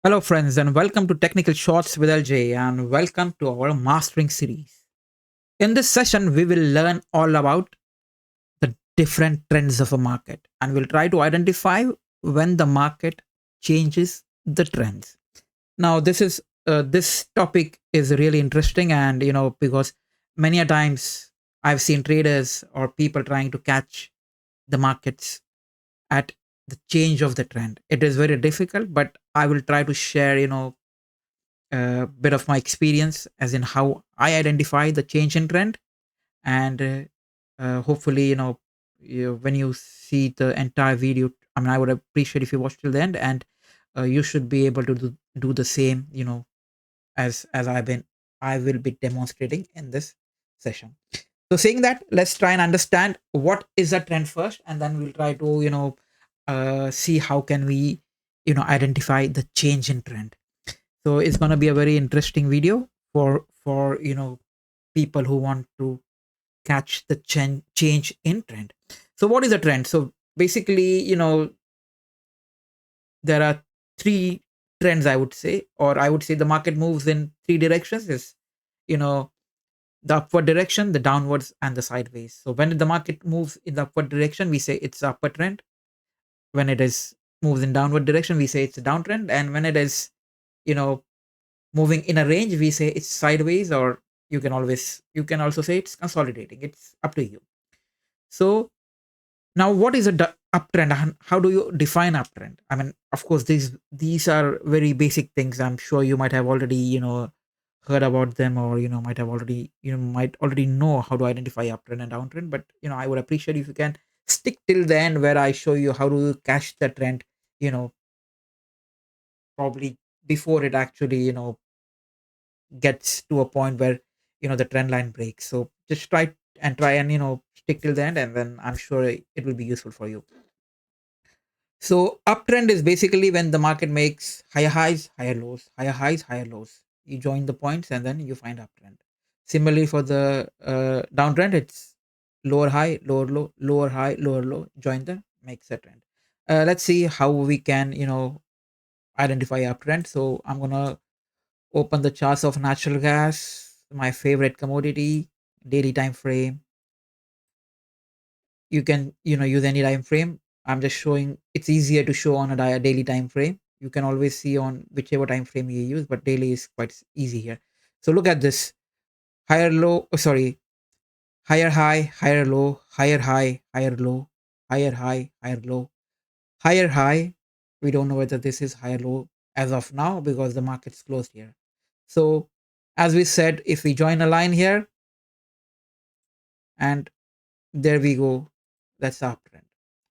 Hello, friends, and welcome to Technical Shots with LJ, and welcome to our Mastering series. In this session, we will learn all about the different trends of a market, and we'll try to identify when the market changes the trends. Now, this topic is really interesting, and because many a times I've seen traders or people trying to catch the markets at the change of the trend. It is very difficult, but I will try to share a bit of my experience as in how I identify the change in trend, and hopefully, when you see the entire video, I mean, I would appreciate if you watch till the end, and you should be able to do the same, as I will be demonstrating in this session. So saying that, let's try and understand what is a trend first, and then we'll try to, see how can we, identify the change in trend. So it's going to be a very interesting video for people who want to catch the change in trend. So what is a trend? So basically, there are three trends, I would say, or I would say the market moves in three directions. Is you know the upward direction, the downwards, and the sideways. So when the market moves in the upward direction, we say it's upward trend. When it is moves in downward direction, we say it's a downtrend. And when it is, you know moving in a range, we say it's sideways, or you can also say it's consolidating. It's up to you. So now, what is a uptrend, and how do you define uptrend? I mean, of course, these are very basic things. I'm sure you might have already heard about them, or might already know how to identify uptrend and downtrend. But I would appreciate if you can stick till the end, where I show you how to catch the trend, you know probably before it actually gets to a point where the trend line breaks. So just try and stick till the end, and then I'm sure it will be useful for you. So uptrend is basically when the market makes higher highs, higher lows, higher highs, higher lows. You join the points and then you find uptrend. Similarly, for the downtrend, it's lower high, lower low, lower high, lower low. Join them, makes a trend. Let's see how we can identify uptrend. So I'm gonna open the charts of natural gas, my favorite commodity, daily time frame. You can use any time frame. I'm just showing, it's easier to show on a daily time frame. You can always see on whichever time frame you use, but daily is quite easy here. So look at this: higher low, sorry, higher high, higher low, higher high, higher low, higher high, higher low, higher high. We don't know whether this is higher low as of now because the market's closed here. So as we said, if we join a line here, and there we go, that's the uptrend.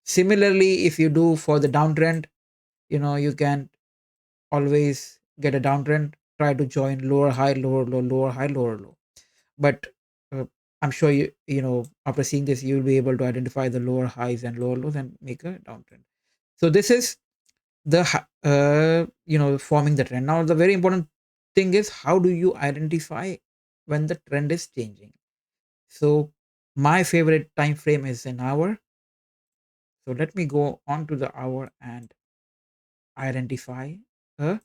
Similarly, if you do for the downtrend, you can always get a downtrend. Try to join lower high, lower low, lower high, lower low. But uh, I'm sure after seeing this, you'll be able to identify the lower highs and lower lows and make a downtrend. So this is the forming the trend. Now the very important thing is, how do you identify when the trend is changing? So my favorite time frame is an hour. So let me go on to the hour and identify a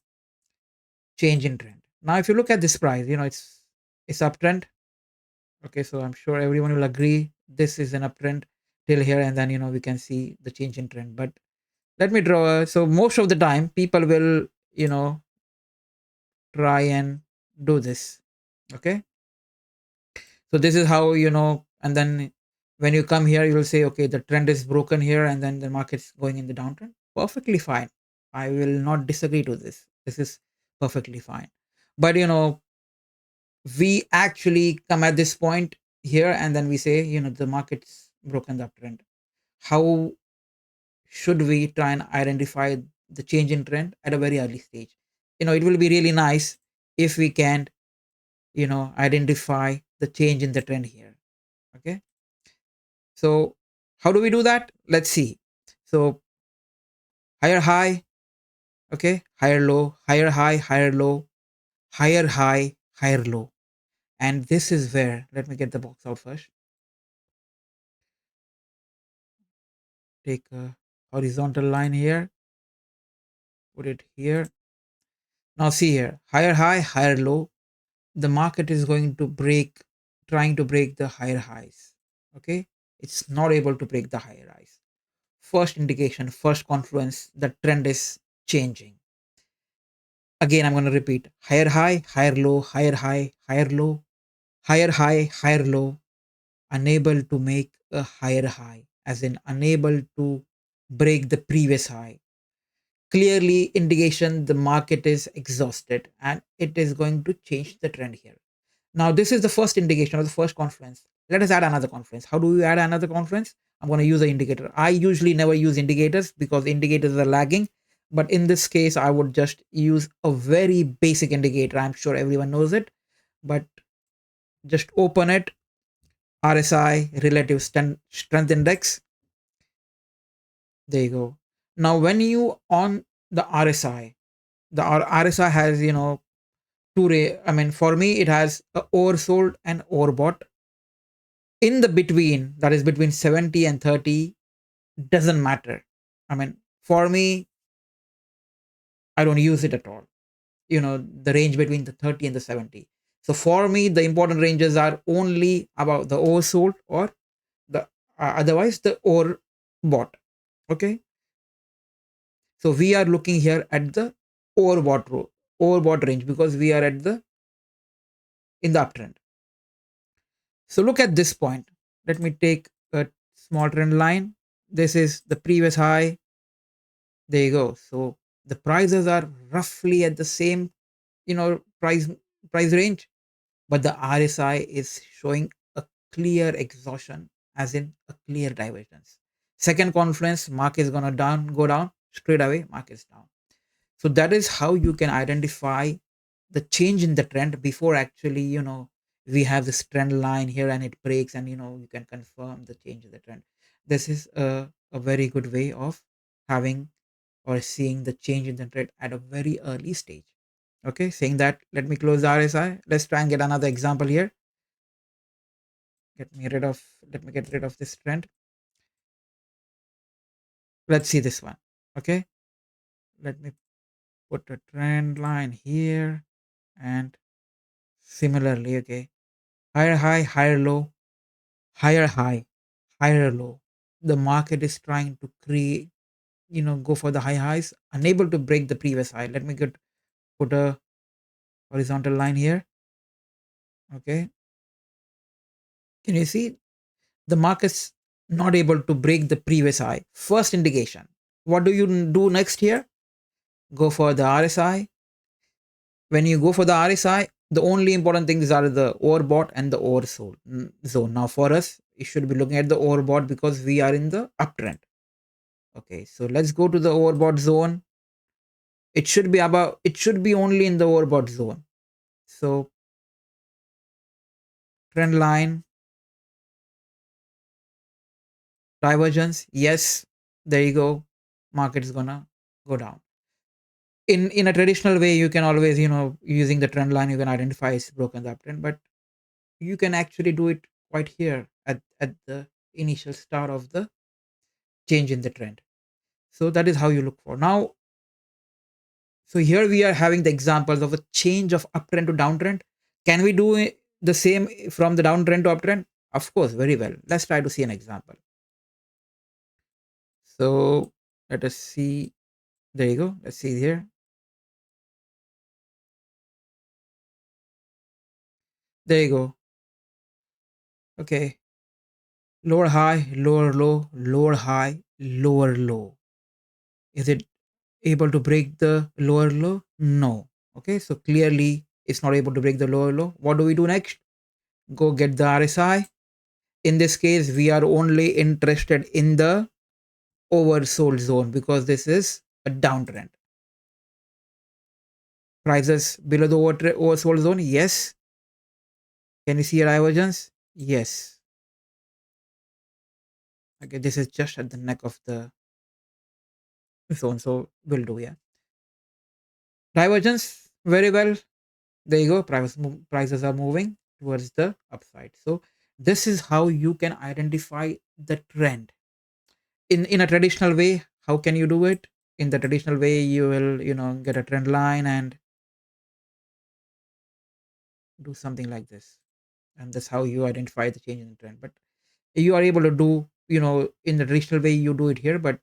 change in trend. Now, if you look at this price, it's uptrend. Okay, so I'm sure everyone will agree this is an uptrend till here, and then we can see the change in trend. But let me draw. So most of the time, people will try and do this. Okay, so this is how and then when you come here, you will say, okay, the trend is broken here, and then the market's going in the downtrend. Perfectly fine. I will not disagree to this. This is perfectly fine. But we actually come at this point here, and then we say, the market's broken the uptrend. How should we try and identify the change in trend at a very early stage? It will be really nice if we can identify the change in the trend here. Okay, so how do we do that? Let's see. So higher high, okay, higher low, higher high, higher low, higher high, higher low. And this is where, let me get the box out first. Take a horizontal line here, put it here. Now see here, higher high, higher low. The market is going to break, trying to break the higher highs. Okay, it's not able to break the higher highs. First indication, first confluence, the trend is changing. Again, I'm going to repeat: higher high, higher low, higher high, higher low, higher high, higher low. Unable to make a higher high, as in unable to break the previous high. Clearly indication the market is exhausted and it is going to change the trend here. Now this is the first indication of the first confluence. Let us add another confluence. How do we add another confluence? I'm going to use an indicator. I usually never use indicators because indicators are lagging, but in this case I would just use a very basic indicator. I'm sure everyone knows it, but just open it. RSI, relative strength index. There you go. Now when you on the RSI, the RSI has, two I mean, for me it has a oversold and overbought. In the between, that is between 70 and 30, doesn't matter. I mean, for me, I don't use it at all. The range between the 30 and the 70. So for me, the important ranges are only about the oversold or the otherwise the overbought. Okay, so we are looking here at the overbought range because we are at the in the uptrend. So look at this point. Let me take a small trend line. This is the previous high. There you go. So the prices are roughly at the same, price range, but the RSI is showing a clear exhaustion, as in a clear divergence. Second confluence, market is gonna go down straight away. Market is down. So that is how you can identify the change in the trend before actually, we have this trend line here and it breaks, and you can confirm the change in the trend. This is a very good way of having or seeing the change in the trend at a very early stage. Okay, saying that, let me close the RSI. Let's try and get another example here. Let me get rid of this trend. Let's see this one. Okay, let me put a trend line here, and similarly, okay, higher high, higher low, higher high, higher low. The market is trying to create, go for the high highs, unable to break the previous high. Let me put a horizontal line here. Okay, can you see the market's not able to break the previous high? First indication. What do you do next here? Go for the RSI. When you go for the RSI, the only important things are the overbought and the oversold zone. Now for us, you should be looking at the overbought because we are in the uptrend. Okay, so let's go to the overbought zone. It should be only in the overbought zone. So trend line, divergence, yes, there you go. Market is gonna go down. In a traditional way, you can always, using the trend line, you can identify it's broken the uptrend, but you can actually do it quite here at the initial start of the change in the trend. So that is how you look for now. So here we are having the examples of a change of uptrend to downtrend. Can we do the same from the downtrend to uptrend? Of course, very well. Let's try to see an example. So let us see. There you go. Let's see here. There you go. Okay. Lower high, lower low, lower high, lower low. Is it able to break the lower low? No. Okay. So clearly it's not able to break the lower low. What do we do next? Go get the RSI. In this case, we are only interested in the oversold zone because this is a downtrend. Prices below the oversold zone, yes. Can you see a divergence? Yes. Okay, this is just at the neck of the zone, so will do, yeah. Divergence, very well. There you go. Prices are moving towards the upside. So this is how you can identify the trend. In a traditional way, how can you do it? In the traditional way, you will, get a trend line and do something like this, and that's how you identify the change in the trend. But you are able to do, in the traditional way you do it here, but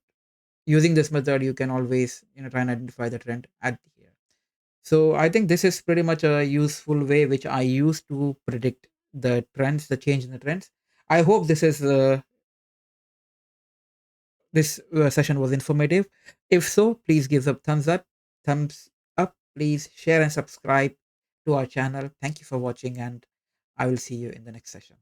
using this method you can always, try and identify the trend at here. So I think this is pretty much a useful way which I use to predict the trends, the change in the trends. I hope this session was informative. If so, please give a thumbs up. Please share and subscribe to our channel. Thank you for watching, and I will see you in the next session.